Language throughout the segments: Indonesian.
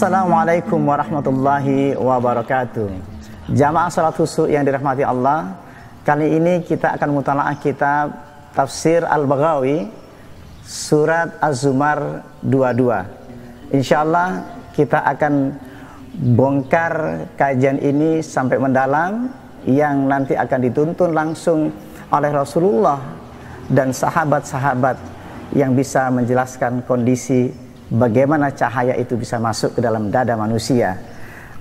Assalamualaikum warahmatullahi wabarakatuh. Jamaah salat khusyuk yang dirahmati Allah, kali ini kita akan mutalaah kitab Tafsir Al-Baghawi Surat Az-Zumar 22. Insyaallah kita akan bongkar kajian ini sampai mendalam, yang nanti akan dituntun langsung oleh Rasulullah dan sahabat-sahabat yang bisa menjelaskan kondisi bagaimana cahaya itu bisa masuk ke dalam dada manusia.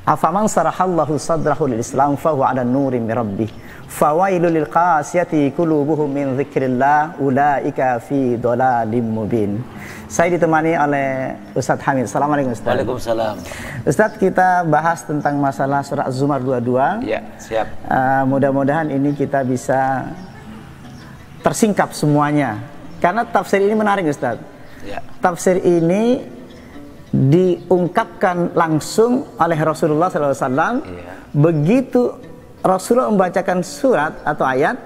Afaman sarahallahu sadrahu lil Islam fahuwa 'ala nurin min rabbih fawailul lil qasiyati qulubuhum min dzikrillah ulaika fi dhalalim mubin. Saya ditemani oleh Ustaz Hamid. Assalamualaikum Ustaz. Waalaikumsalam. Ustaz, kita bahas tentang masalah surat Az-Zumar 22. Ya, siap. Mudah-mudahan ini kita bisa tersingkap semuanya, karena tafsir ini menarik Ustaz. Ya. Tafsir ini diungkapkan langsung oleh Rasulullah SAW. Ya. Begitu Rasulullah membacakan surat atau ayat,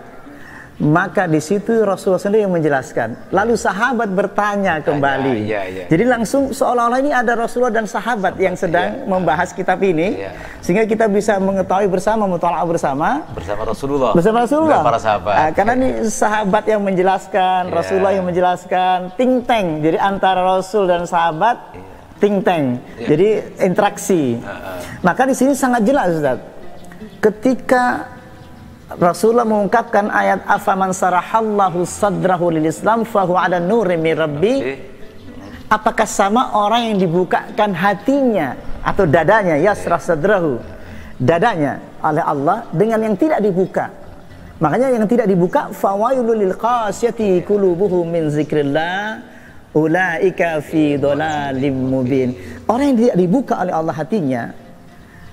maka di situ Rasulullah sendiri yang menjelaskan. Lalu sahabat bertanya kembali. Jadi langsung seolah-olah ini ada Rasulullah dan sahabat yang sedang membahas kitab ini, sehingga kita bisa mengetahui bersama, mutalaah bersama Rasulullah. Bersama Rasulullah. Dan para sahabat. Karena ini sahabat yang menjelaskan, Rasulullah yang menjelaskan, ting teng. Jadi antara Rasul dan sahabat, ting teng. Jadi interaksi. Maka di sini sangat jelas Ustaz. Ketika Rasulullah mengungkapkan ayat afaman sarahallahu sadrahu lil Islam fahuwa 'ala nurin min rabbi, apakah sama orang yang dibukakan hatinya atau dadanya, yasrah sadrahu, dadanya oleh Allah, dengan yang tidak dibuka? Makanya yang tidak dibuka, fawailul lil qasiyati qulubuhum min zikrillah ulaika fi dhalalim mubin. Orang yang tidak dibuka oleh Allah hatinya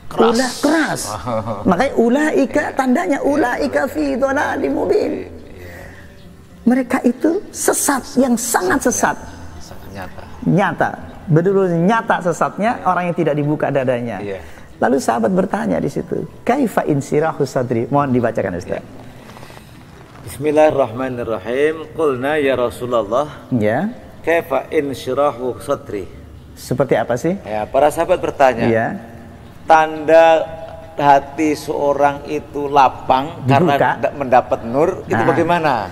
keras. Makanya ulaika, tandanya ulaika fi dhalalim mubin. Mereka itu sesat, yang sangat sesat. Nyata. Betul-betul nyata sesatnya orang yang tidak dibuka dadanya. Lalu sahabat bertanya di situ, kaifa insirahu sadri? Mohon dibacakan Ustaz. Bismillahirrahmanirrahim. Qulna ya Rasulullah, ya, kaifa insyirahu sadri? Seperti apa sih? Ya, para sahabat bertanya. Ya. Tanda hati seorang itu lapang dibuka, karena mendapat nur, itu bagaimana?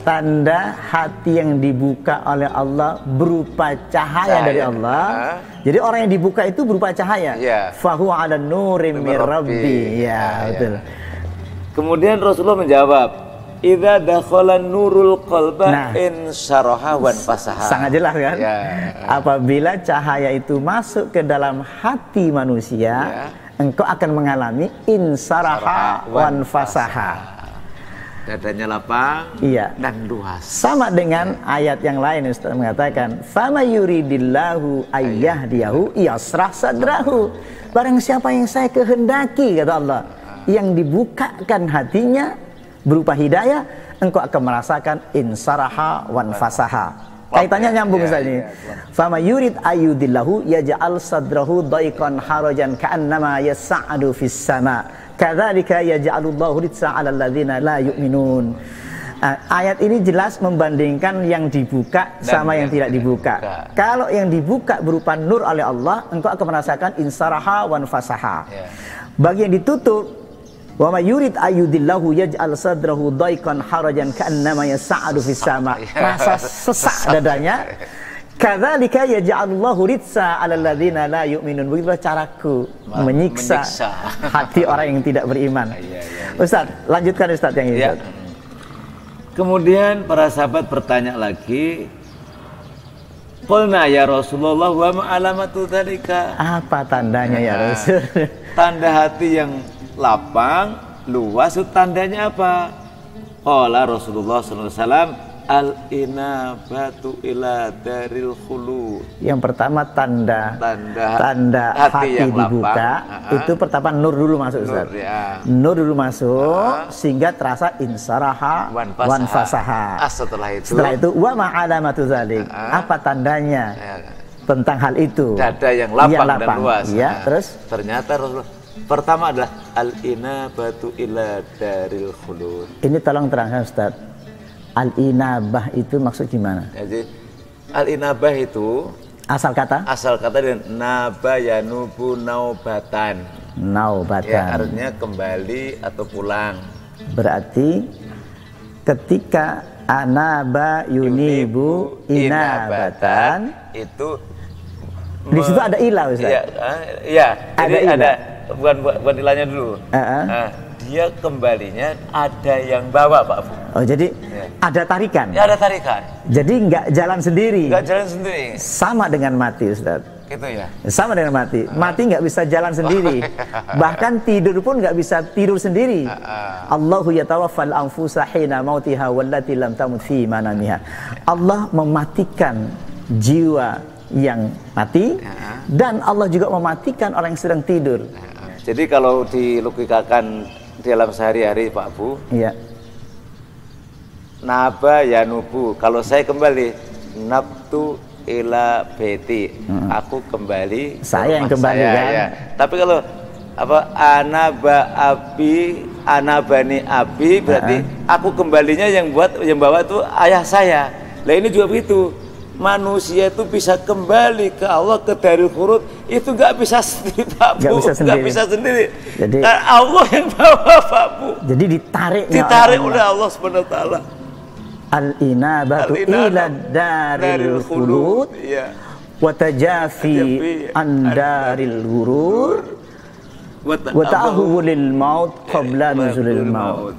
Tanda hati yang dibuka oleh Allah berupa cahaya dari Allah. Jadi orang yang dibuka itu berupa cahaya. Fahuwa 'ala nurim min rabbi. Betul. Kemudian Rasulullah menjawab, idza dakhala nurul qalba insyaraha wan fasaha. Sangat jelas kan? Apabila cahaya itu masuk ke dalam hati manusia, engkau akan mengalami insyaraha wan fasaha. Dadanya lapang dan luas. Sama dengan ayat yang lain Ustaz mengatakan, fama yuridillahu ayyahdiyahu yasrah sadrahu. Barang siapa yang saya kehendaki, kata Allah, yang dibukakan hatinya berupa hidayah, engkau akan merasakan insaraha wan fasaha. Kaitannya nyambung Ustaz ini. Fama yurid ayyudillahu yaj'al sadrahu daiqan harajan ka'annama yas'adu fis sama. Kadzalika yaj'alullahu ritsa 'alal ladzina la yu'minun. Ayat ini jelas membandingkan yang dibuka sama yang tidak dibuka. Kalau yang dibuka berupa nur oleh Allah, engkau akan merasakan insaraha wan fasaha. Bagi yang ditutup, wa may yurid ayyudillahu yaj'al sadrahu daiqan harajan ka'annama yas'adu fis sama. Rasa sesak dadanya. Kadzalika yaj'alullahu ritsa 'alal ladzina la yu'minun. Begitulah caraku menyiksa hati orang yang tidak beriman. Ustaz, lanjutkan Ustaz yang ini. Kemudian para sahabat bertanya lagi, qulna ya Rasulullah wa ma alamatu dzalika? Apa tandanya ya Rasul? Tanda hati yang lapang, luas, tandanya apa? Qala Rasulullah sallallahu alaihi wasallam, al-inabatu ila daril khulud. Yang pertama tanda hati yang dibuka, itu pertama nur dulu masuk Ustaz. Nur dulu masuk sehingga terasa insaraha wan fasaha. Setelah itu wa ma alamatu dzalik. Apa tandanya tentang hal itu? Dada yang lapang dan luas. Terus ternyata Rasulullah pertama adalah al-inabatu ila daril khulud. Ini tolong terangkan Ustaz. Al-inabah itu maksud gimana? Jadi al-inabah itu Asal kata? Asal kata dan naba yanubu naubatan. Naubatan. Ya, artinya kembali atau pulang. Berarti ketika anaba yunibu inabatan itu di situ ada ilah, Ustaz. Iya, ada bukan ilahnya dulu. Dia kembalinya ada yang bawa, Pak Abu. Oh, jadi ada tarikan. Ya, ada tarikan. Jadi nggak jalan sendiri. Nggak jalan sendiri. Sama dengan mati, Ustaz. Gitu ya. Sama dengan mati. Mati nggak bisa jalan sendiri. Bahkan tidur pun nggak bisa tidur sendiri. Allahu yatawaffal anfusa hina mautiha wallati lam tamut fi manamiha. Allah mematikan jiwa yang mati dan Allah juga mematikan orang yang sedang tidur. Jadi kalau dilogikakan dalam sehari-hari, Pak Bu, iya. Naba yanubu, kalau saya kembali nabtu ila beti, aku kembali, saya yang kembali saya, kan. Ya. Tapi kalau apa anaba abi, anabani abi, berarti aku kembalinya yang bawa itu ayah saya. Lah ini juga begitu. Manusia itu bisa kembali ke Allah, ke Darul Khulud, itu nggak bisa sendiri, Pak Bu. Nggak bisa sendiri. Jadi Allah yang bawa, Pak Bu. Jadi ditarik oleh Allah Subhanahu wa taala. Al-inabatu ila daril khulud wa tajafi an daril ghurur wa ta'ahulil maut qabla nuzulil maut.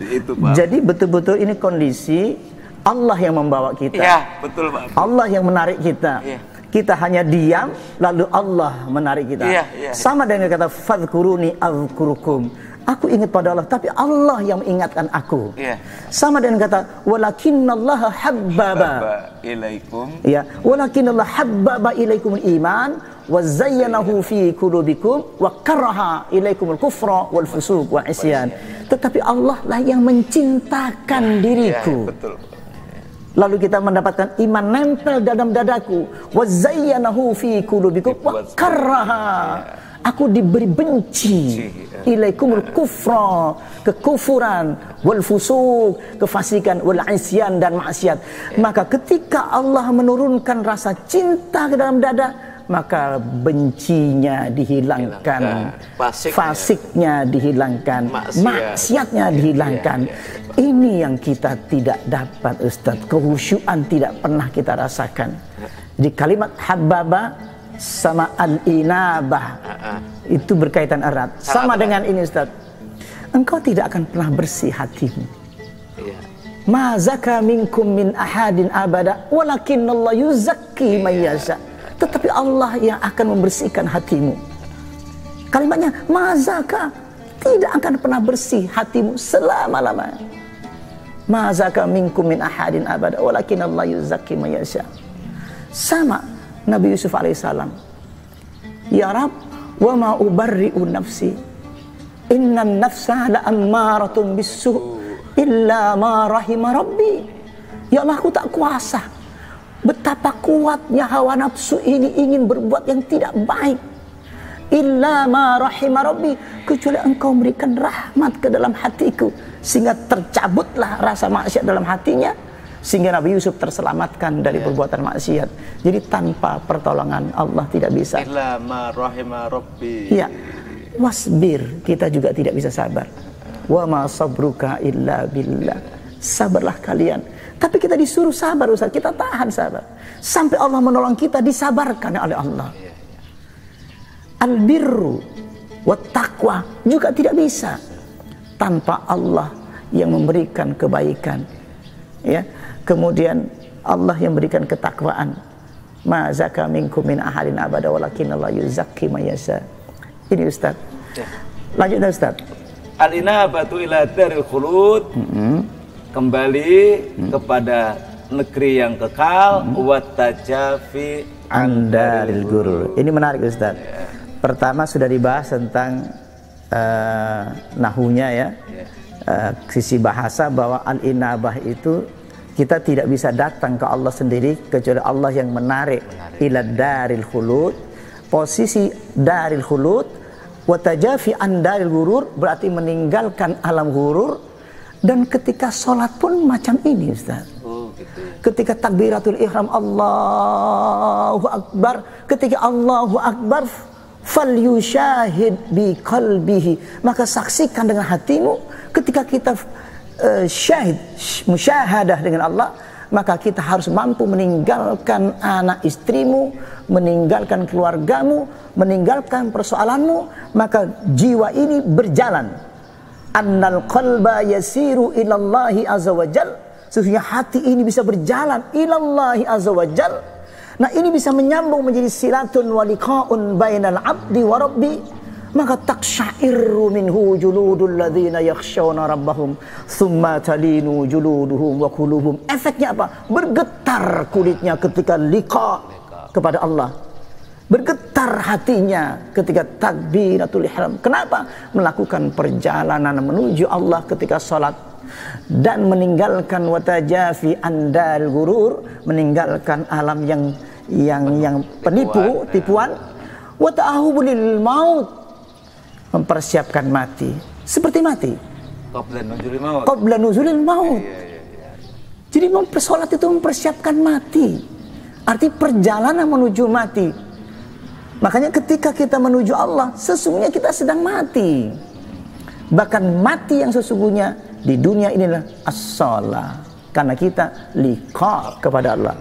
Jadi betul-betul ini kondisi Allah yang membawa kita. Ya, betul, Pak. Allah yang menarik kita. Ya. Kita hanya diam, lalu Allah menarik kita. Ya, ya, sama dengan kata fadhkuruni azkurukum. Aku ingat pada Allah, tapi Allah yang mengingatkan aku. Ya. Sama dengan kata walakinallaha habbaba ilaikum. Ya, walakinallaha habbaba ilaikumul iman wa zayyanahu fi qulubikum wa karaha ilaikumul kufra wal fusuq wal isyan. Tetapi Allah lah yang mencintakan diriku. Ya, betul. Lalu kita mendapatkan iman nempel dalam dadaku. Wa zayyanahu fi qulubikum wa karaha. Aku diberi benci ilaikumul kufra, kekufuran, wal fusuq, kefasikan, wal isyan dan maksiat. Maka ketika Allah menurunkan rasa cinta ke dalam dada, maka bencinya dihilangkan, fasiknya dihilangkan, maksiatnya dihilangkan. Ini yang kita tidak dapat, Ustaz. Kehusyuan tidak pernah kita rasakan. Di kalimat habbaba sama al-inabah itu berkaitan erat. Sama dengan ini, Ustaz. Engkau tidak akan pernah bersih hatimu. Ma zaka minkum min ahadin abada walakinallahu yuzakki man yasha. Tetapi Allah yang akan membersihkan hatimu. Kalimatnya ma zaka, tidak akan pernah bersih hatimu selama-lamanya. Ma zaka minkum min ahadin abada walakinallahu yuzakki man yasha. Sama Nabi Yusuf alaihissalam. Ya Rab, wa ma ubarri'u nafsi. Innan nafsa la'ammaratun bisu' illa ma rahima rabbi. Ya Allah, aku tak kuasa. Betapa kuatnya hawa nafsu ini ingin berbuat yang tidak baik. Illa ma rahima rabbi, kecuali engkau memberikan rahmat ke dalam hatiku, sehingga tercabutlah rasa maksiat dalam hatinya, sehingga Nabi Yusuf terselamatkan dari perbuatan maksiat. Jadi tanpa pertolongan Allah tidak bisa. Illa ma rahima rabbi. Ya, wasbir, kita juga tidak bisa sabar. Wa ma sabruka illa billah. Sabarlah kalian. Tapi kita disuruh sabar, Ustaz. Kita tahan sabar. Sampai Allah menolong kita, disabarkan oleh Allah. Al-birru wa taqwa juga tidak bisa tanpa Allah yang memberikan kebaikan. Ya. Kemudian Allah yang memberikan ketakwaan. Ma zaka minkum min ahadin abada walakinallahu yuzakki man yasha. Ini, Ustaz. Lanjut, Ustaz. Al-inabatu ila daril khulud. Kembali kepada negeri yang kekal. Wa tajafi an daril ghurur. Ini menarik, Ustaz. Pertama sudah dibahas tentang nahunya, ya. Sisi bahasa bahwa al-inabah itu kita tidak bisa datang ke Allah sendiri, kecuali Allah yang menarik ila daril khulud. Posisi daril khulud wa tajafi an daril ghurur berarti meninggalkan alam ghurur. Dan ketika sholat pun macam ini, Ustaz. ketika takbiratul ihram Allahu Akbar, ketika Allahu Akbar falyushahid bi qalbihi, maka saksikan dengan hatimu. Ketika kita syahid, musyahadah dengan Allah, maka kita harus mampu meninggalkan anak istrimu, meninggalkan keluargamu, meninggalkan persoalanmu, maka jiwa ini berjalan. Annal qalba yasiru ilallahi azza wajal, sesungguhnya hati ini bisa berjalan ilallahi azza wajal. Nah, ini bisa menyambung menjadi silatun wa liqa'un bainal abdi wa rabbi. Maka taqsha'irru minhu juludul ladzina yakhshawna rabbahum thumma talinu juluduhum wa qulubuhum. Efeknya apa? Bergetar kulitnya ketika liqa kepada Allah. Bergetar hatinya ketika takbiratul ihram. Kenapa? Melakukan perjalanan menuju Allah ketika salat dan meninggalkan watajafi andal gurur, meninggalkan alam yang penipu, tipuan. Wa ta'ahubul maut, mempersiapkan mati. Seperti mati. Qabla nuzulil maut. Jadi salat itu mempersiapkan mati. Arti perjalanan menuju mati. Makanya ketika kita menuju Allah, sesungguhnya kita sedang mati. Bahkan mati yang sesungguhnya di dunia inilah as-shalah, karena kita liqa kepada Allah.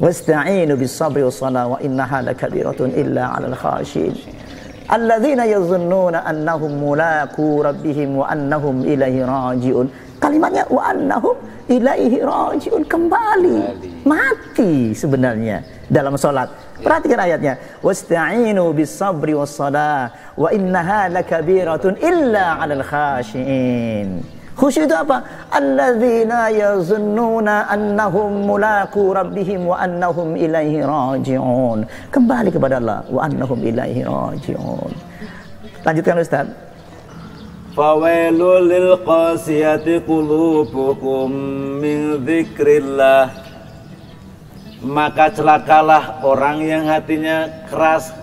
Wasta'inu bis-sabri was-salah wa innaha lakabiratun illa 'alal khashin. Alladzina yadhunnuna annahum mulaqu rabbihim wa annahum ilaihi raji'un. Kalimatnya wa annahum ilaihi raji'un, kembali. Mati sebenarnya dalam salat. Perhatikan ayatnya. Wasta'inu bis-sabri was-salah wa innaha lakabiratun illa 'alal khashiin. Khusyuk itu apa? Alladzina yazunnuna annahum mulaqu rabbihim wa annahum ilaihi raji'un. Kembali kepada Allah, wa annahum ilaihi raji'un. Lanjutkan Ustaz. Fawailul lil qasiyati qulubukum min dzikrillah. Maka celakalah orang yang hatinya keras,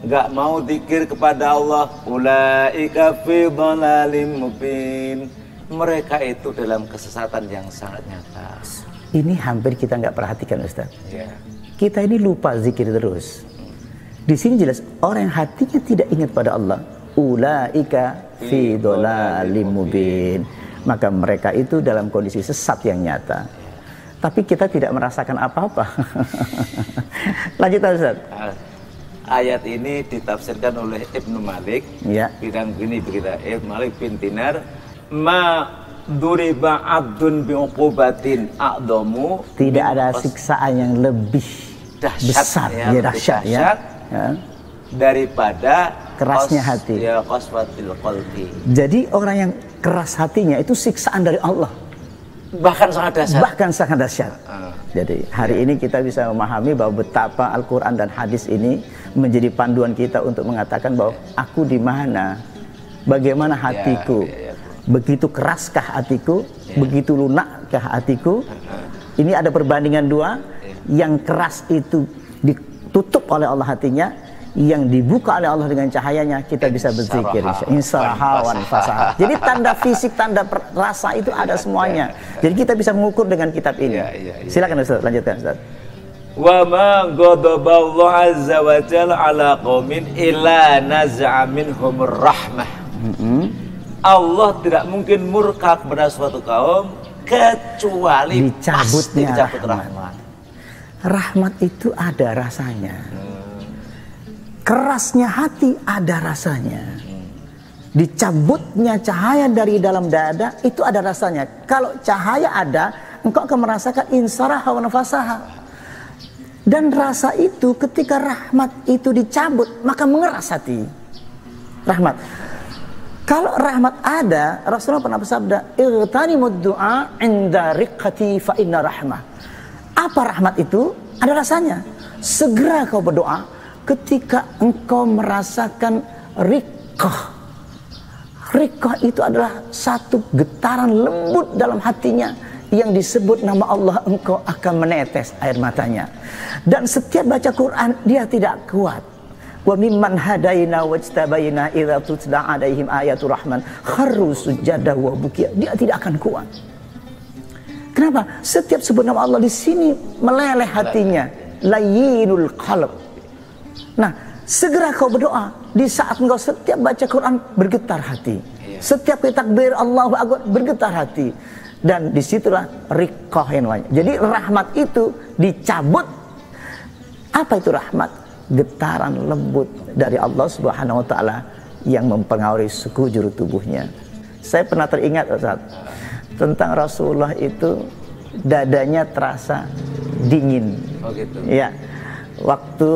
gak mau zikir kepada Allah. Ulaika fi dhalalim mubin. Mereka itu dalam kesesatan yang sangat nyata. Ini hampir kita nggak perhatikan Ustaz. Kita ini lupa zikir terus. Di sini jelas orang yang hatinya tidak ingat pada Allah. Ulaika fi dhalalim mubin. Maka mereka itu dalam kondisi sesat yang nyata. Tapi kita tidak merasakan apa-apa. Lanjut Ustaz. Ayat ini ditafsirkan oleh Ibnu Malik. Bilang gini begitu. Ibnu Malik bin Dinar, ma duriba abdun bi'uqubatin a'damu. Tidak ada siksaan yang lebih besar, dahsyat ya, daripada kerasnya hati. Ya, qaswatil qalbi. Jadi orang yang keras hatinya itu siksaan dari Allah. Bahkan sangat dahsyat. Jadi hari ini kita bisa memahami bahwa betapa Al-Quran dan hadis ini menjadi panduan kita untuk mengatakan bahwa aku di mana, bagaimana hatiku, begitu keraskah hatiku, begitu lunakkah hatiku. Ini ada perbandingan dua, yang keras itu ditutup oleh Allah hatinya, yang dibuka oleh Allah dengan cahayanya, kita bisa berzikir. Insarahawan fasah. Jadi tanda fisik, tanda rasa itu ada semuanya. Jadi kita bisa mengukur dengan kitab ini. Silakan Ustaz, lanjutkan Ustaz. Wa ma ghadaballahu azza wa jalla ala qaumin illa naz'a minhum rahmah. Allah tidak mungkin murka kepada suatu kaum kecuali dicabut rahmat. Rahmat itu ada rasanya. Kerasnya hati ada rasanya. Dicabutnya cahaya dari dalam dada itu ada rasanya. Kalau cahaya ada, engkau akan merasakan insaraha wa nafasaha. Dan rasa itu ketika rahmat itu dicabut, maka mengeras hati. Rahmat. Kalau rahmat ada, Rasulullah pernah bersabda, "Igtanimud du'a 'inda riqqati fa inna rahmah." Apa rahmat itu? Ada rasanya. Segera kau berdoa ketika engkau merasakan riqqah. Riqqah itu adalah satu getaran lembut dalam hatinya yang disebut nama Allah, engkau akan menetes air matanya. Dan setiap baca Quran dia tidak kuat. Wa mimman hadaina wajtabaina idza tutla alaihim ayatul rahman kharru sujada wa bukiya. Dia tidak akan kuat. Kenapa? Setiap sebut nama Allah di sini meleleh hatinya. Layyinul qalb. Nah, segera kau berdoa di saat engkau setiap baca Quran bergetar hati. Setiap takbir Allahu Akbar bergetar hati. Dan disitulah riqah yang lain. Jadi rahmat itu dicabut. Apa itu rahmat? Getaran lembut dari Allah Subhanahu wa taala yang mempengaruhi sekujur tubuhnya. Saya pernah teringat Ustaz, tentang Rasulullah itu dadanya terasa dingin. Oh gitu. Ya. Waktu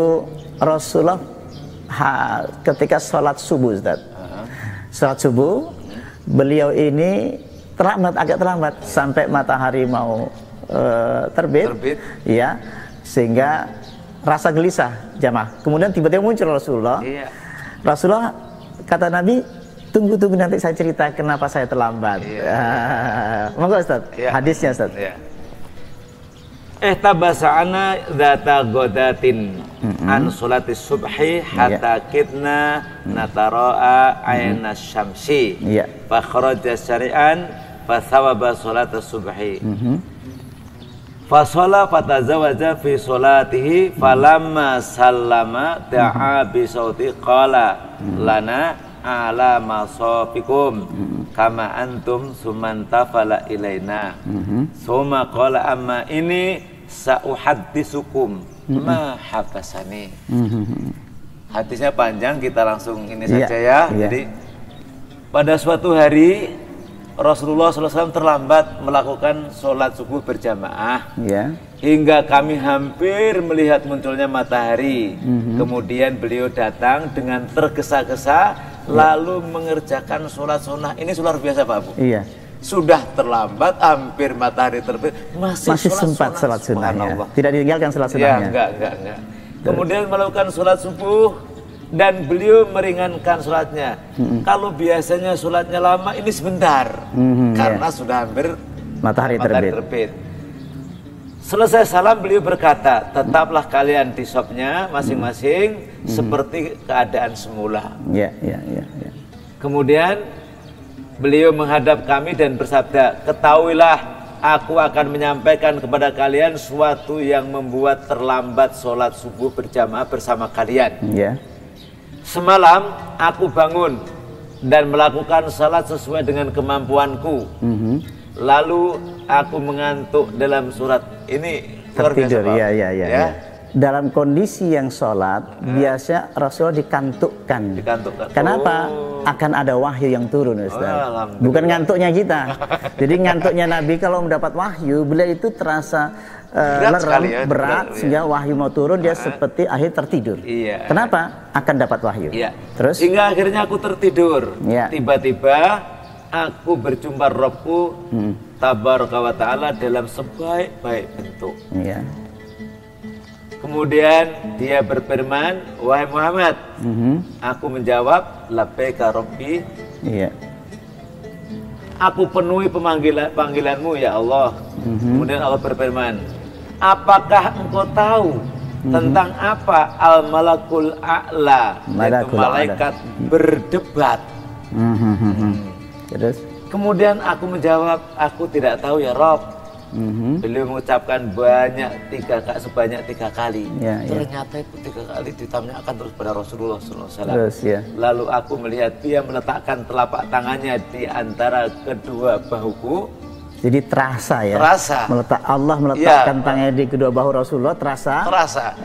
Rasulullah ketika sholat subuh Ustaz. Sholat subuh, beliau ini agak terlambat sampai matahari mau terbit. Ya. Sehingga rasa gelisah jamaah. Kemudian tiba-tiba muncul Rasulullah. Iya. Rasulullah kata Nabi, tunggu nanti saya cerita kenapa saya terlambat. Iya. Monggo Ustaz, hadisnya Ustaz. Iya. Tabasa'ana dzata godatin an sholatis subhi hatta kitna natara'a ayna syamsi fa kharaja syari'an fa thawaba sholatas subhi fa shola fatazawaja fi sholatihi falamma sallama da'a bi sauti qala lana ala masafikum kama antum sumantafala ilaina summa qala amma ini sauhaddisukum ma habasani. Hadisnya panjang, kita langsung ini saja ya. Jadi pada suatu hari Rasulullah SAW terlambat melakukan sholat subuh berjamaah hingga kami hampir melihat munculnya matahari. Kemudian beliau datang dengan tergesa-gesa lalu mengerjakan sholat sunnah. Ini luar biasa Pak Bu. Iya. Sudah terlambat, hampir matahari terbit, masih sempat sholat sunnahnya. Tidak ditinggalkan sholat sunnahnya. Enggak. Kemudian melakukan sholat subuh dan beliau meringankan sholatnya. Kalau biasanya sholatnya lama, ini sebentar karena sudah hampir matahari terbit. Selesai salam beliau berkata, tetaplah kalian di shopnya masing-masing seperti keadaan semula. Kemudian beliau menghadap kami dan bersabda, ketahuilah aku akan menyampaikan kepada kalian sesuatu yang membuat terlambat sholat subuh berjamaah bersama kalian. Semalam aku bangun dan melakukan salat sesuai dengan kemampuanku. Lalu aku mengantuk dalam surat ini. Tertidur, ya. Dalam kondisi yang sholat, biasa Rasulullah dikantukkan. Kenapa? Akan ada wahyu yang turun, Ustaz. Bukan ngantuknya kita. Jadi ngantuknya Nabi kalau mendapat wahyu, beliau itu terasa berat sehingga wahyu mau turun, dia seperti akhir tertidur. Kenapa? Akan dapat wahyu. Terus? Hingga akhirnya aku tertidur. Tiba-tiba aku berjumpa Rabbku Tabaraka wa Ta'ala dalam sebaik-baik bentuk. Kemudian dia berfirman, wahai Muhammad, aku menjawab, labbaika Rabbi. Aku penuhi panggilanmu ya Allah. Kemudian Allah berfirman, apakah engkau tahu tentang apa al-malakul a'la, yaitu malaikat berdebat? Terus? Kemudian aku menjawab, aku tidak tahu ya Rabb. Beliau mengucapkan sebanyak 3 kali. Ternyata itu 3 kali ditanyakan terus pada Rasulullah SAW. Lalu aku melihat dia meletakkan telapak tangannya di antara kedua bahuku. Jadi terasa ya. Allah meletakkan tangannya di kedua bahu Rasulullah, terasa.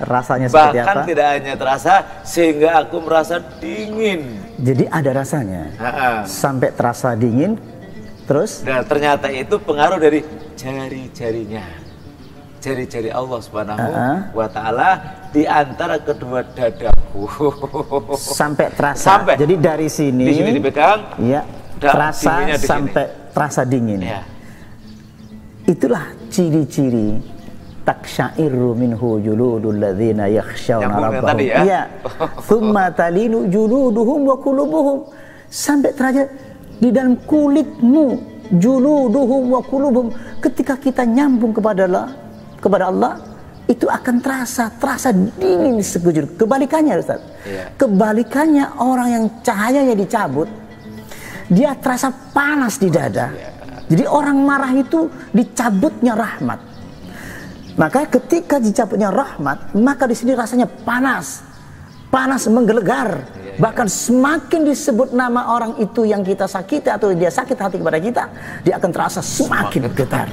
Rasanya seperti apa? Bahkan tidak hanya terasa, sehingga aku merasa dingin. Jadi ada rasanya. Sampai terasa dingin. Terus? Dan ternyata itu pengaruh dari jari-jarinya, jari-jari Allah Subhanahu wa Ta'ala di antara kedua dadaku. Sampai terasa. Jadi dari sini. Di sini dipegang. Terasa sampai terasa dingin. Itulah ciri-ciri taksyairu minhu juludul ladzina yakhshawna rabbahum. Tsumma talinu juluduhum wa qulubuhum. Sampai terasa di dalam kulitmu, juluduhum wa qulubuhum. Ketika kita nyambung kepada Allah, itu akan terasa dingin sekujur. Kebalikannya Ustaz. Kebalikannya orang yang cahayanya dicabut, dia terasa panas di dada. Jadi orang marah itu dicabutnya rahmat. Maka ketika dicabutnya rahmat, maka di sini rasanya panas menggelegar. Bahkan semakin disebut nama orang itu yang kita sakiti atau dia sakit hati kepada kita, dia akan terasa semakin getar.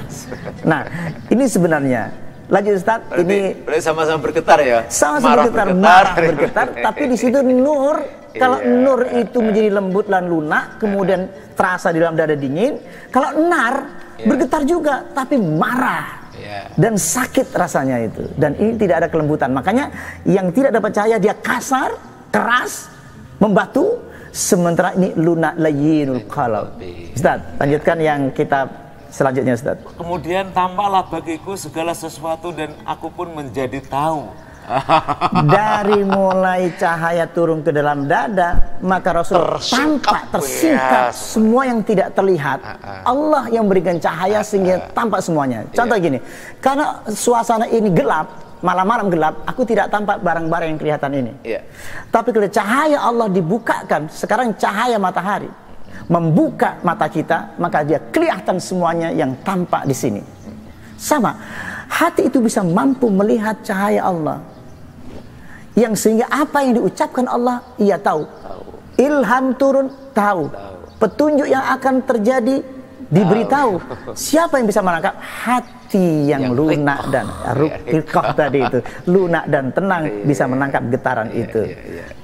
Nah, ini sebenarnya, lanjut Ustaz, ini sama-sama bergetar ya. Sama-sama bergetar, marah bergetar, tapi di situ nur. Kalau nur itu menjadi lembut dan lunak, kemudian terasa di dalam dada dingin. Kalau nar bergetar juga, tapi marah. Dan sakit rasanya itu. Dan ini tidak ada kelembutan. Makanya yang tidak dapat cahaya dia kasar, keras, membatu. Sementara ini lunak layyinul qalb. Ustaz, lanjutkan yang kitab selanjutnya Ustaz. Kemudian tampaklah bagiku segala sesuatu dan aku pun menjadi tahu. Dari mulai cahaya turun ke dalam dada, maka Rasul tampak tersingkap semua yang tidak terlihat. Allah yang berikan cahaya sehingga tampak semuanya. Contoh gini, karena suasana ini gelap, malam-malam gelap, aku tidak tampak barang-barang yang kelihatan ini. Tapi kalau cahaya Allah dibukakan, sekarang cahaya matahari membuka mata kita, maka dia kelihatan semuanya yang tampak di sini. Sama, hati itu bisa mampu melihat cahaya Allah. Yang sehingga apa yang diucapkan Allah, ia tahu. Ilham turun, tahu. Petunjuk yang akan terjadi, diberitahu. Siapa yang bisa menangkap? Hati yang lunak dan ruqiqah tadi itu, lunak dan tenang, bisa menangkap getaran itu.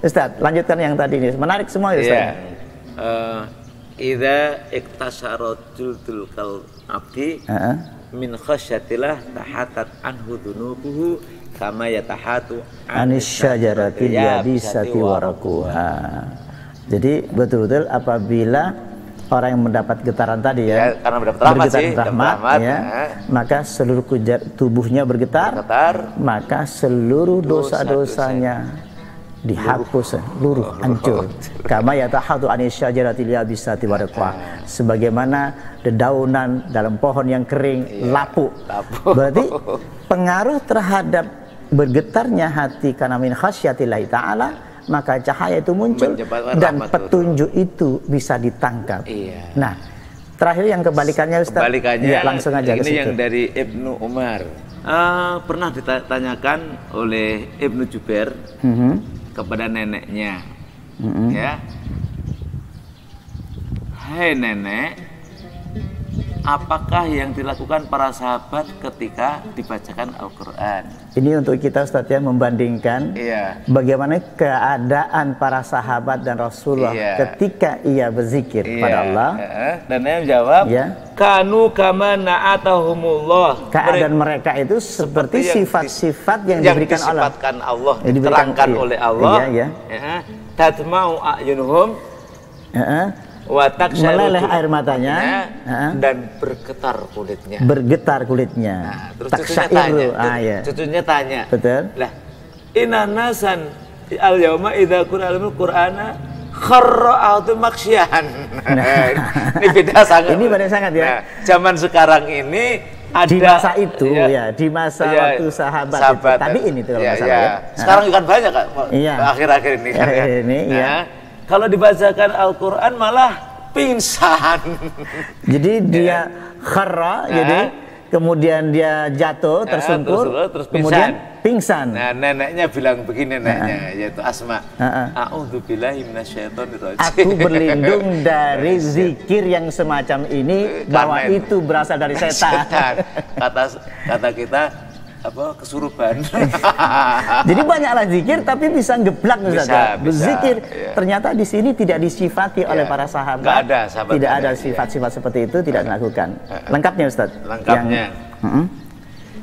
Ustaz, lanjutkan yang tadi ini. Menarik semua ya Ustaz. Idza iktasarat juldul kal abdi min khasyatillah tahatat anhu dunubuhu kama yatahatu anis syajaratil yabisati waraquha. Jadi betul-betul apabila orang yang mendapat getaran tadi karena mendapat rahmat, maka seluruh tubuhnya bergetar, maka seluruh dosa-dosanya dihapus, seluruh hancur. Kama yatahatu anis syajaratil yabisati waraquha. Sebagaimana dedaunan dalam pohon yang kering lapuk. Berarti pengaruh terhadap bergetarnya hati karena min khasyatillahi ta'ala, maka cahaya itu muncul dan petunjuk itu bisa ditangkap. Nah, terakhir yang kebalikannya Ustaz. Kebalikannya, langsung aja ini ke situ. yang dari Ibnu Umar. Pernah ditanyakan oleh Ibnu Jubair kepada neneknya, hai nenek, apakah yang dilakukan para sahabat ketika dibacakan Al-Quran? Ini untuk kita Ustaz ya, membandingkan bagaimana keadaan para sahabat dan Rasulullah ketika ia berzikir pada Allah. Dan dia menjawab, kanu kama na'atahumullah. Keadaan mereka itu seperti sifat-sifat yang diberikan Allah. Allah, diterangkan oleh Allah. Tatma'u a'yunuhum, meleleh air matanya, dan bergetar kulitnya. Nah, terus cucunya tanya, betul. Lah, inna nasan al yauma idza qura'al qur'ana kharra'atu maksyan. Ini beda sangat. Ini beda sangat ya. Nah, zaman sekarang ini ada di masa itu di masa waktu sahabat itu. Tapi ini tuh kalau masalah ya. Sekarang kan banyak kan akhir-akhir ini kan. Kalau dibacakan Al-Quran malah pingsan. Jadi dia kharra, jadi kemudian dia jatuh, tersungkur, terus kemudian pingsan. Nah, neneknya bilang begini, yaitu Asma. A'udzubillahi minasyaitonir rajim. Aku berlindung dari zikir yang semacam ini, bahwa itu berasal dari setan. Kata kita kesurupan. Jadi banyaklah zikir tapi bisa geblak Ustaz. Berzikir ternyata di sini tidak disifati oleh para sahabat. Tidak ada sifat-sifat seperti itu, tidak dilakukan. Lengkapnya Ustaz. Lengkapnya.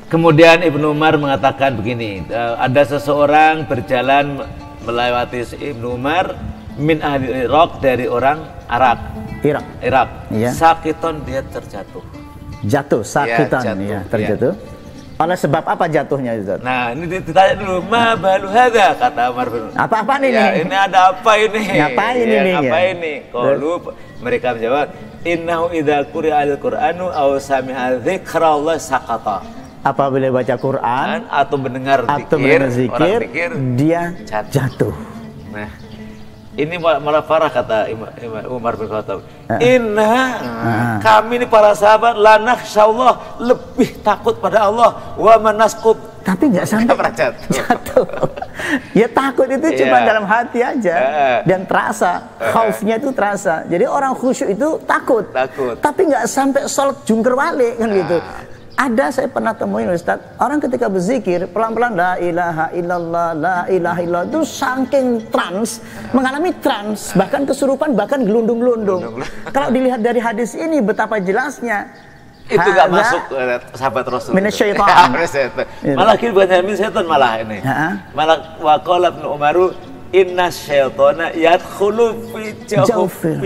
Kemudian Ibnu Umar mengatakan begini, ada seseorang berjalan melewati Ibnu Umar min ahli Irak, dari orang Irak. Sakiton, dia terjatuh. Sakitan terjatuh. Oleh sebab apa jatuhnya Ustaz? Nah, ini ditanya dulu, ma balu hadza, kata Umar bin. Apa ini? Ini ada apa ini? Ngapain ini? Ngapain? Qalu, mereka menjawab, innahu idza quri'al qur'anu aw sami'a dzikrallah saqata. Apabila baca Quran atau mendengar zikir, dia jatuh. Nah, Ini malah parah kata Umar bin Khattab. Inna kami ini para sahabat lanakhsyallah, lebih takut pada Allah, wa manasqub. Tapi nggak sampai jatuh. Ya takut itu cuma dalam hati aja dan terasa, khaufnya itu terasa. Jadi orang khusyuk itu takut. Tapi nggak sampai sholat jungkir balik kan gitu. Ada, saya pernah temuin Ustaz, orang ketika berzikir pelan-pelan la ilaha illallah, la ilaha illallah, itu saking trans, mengalami trans, bahkan kesurupan, bahkan gelundung-gelundung. Kalau dilihat dari hadis ini betapa jelasnya. Itu gak masuk sahabat Rasul. Minasyaitan. Malah bukan min setan malah ini. Malah wa qala Ibnu Umaru inna syaitana yadkhulu fi jawfi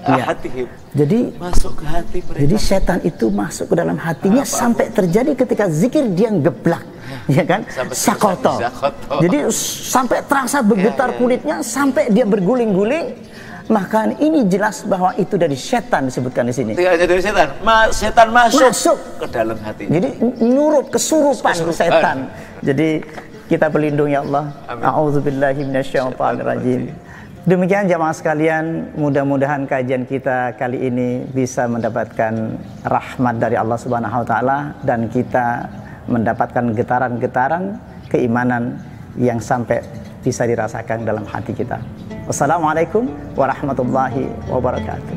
ahatihim. Jadi masuk ke hati mereka. Jadi setan itu masuk ke dalam hatinya sampai terjadi ketika zikir dia geblak, ya kan? Sakoto. Jadi sampai terasa bergetar kulitnya, sampai dia berguling-guling. Maka ini jelas bahwa itu dari setan disebutkan di sini. Tidak hanya dari setan, setan masuk ke dalam hati. Jadi nurut kesurupan setan. Jadi kita berlindung ya Allah. A'udzubillahi minasyaitonirrajim. Demikian jamaah sekalian, mudah-mudahan kajian kita kali ini bisa mendapatkan rahmat dari Allah Subhanahu wa taala dan kita mendapatkan getaran-getaran keimanan yang sampai bisa dirasakan dalam hati kita. Wassalamualaikum warahmatullahi wabarakatuh.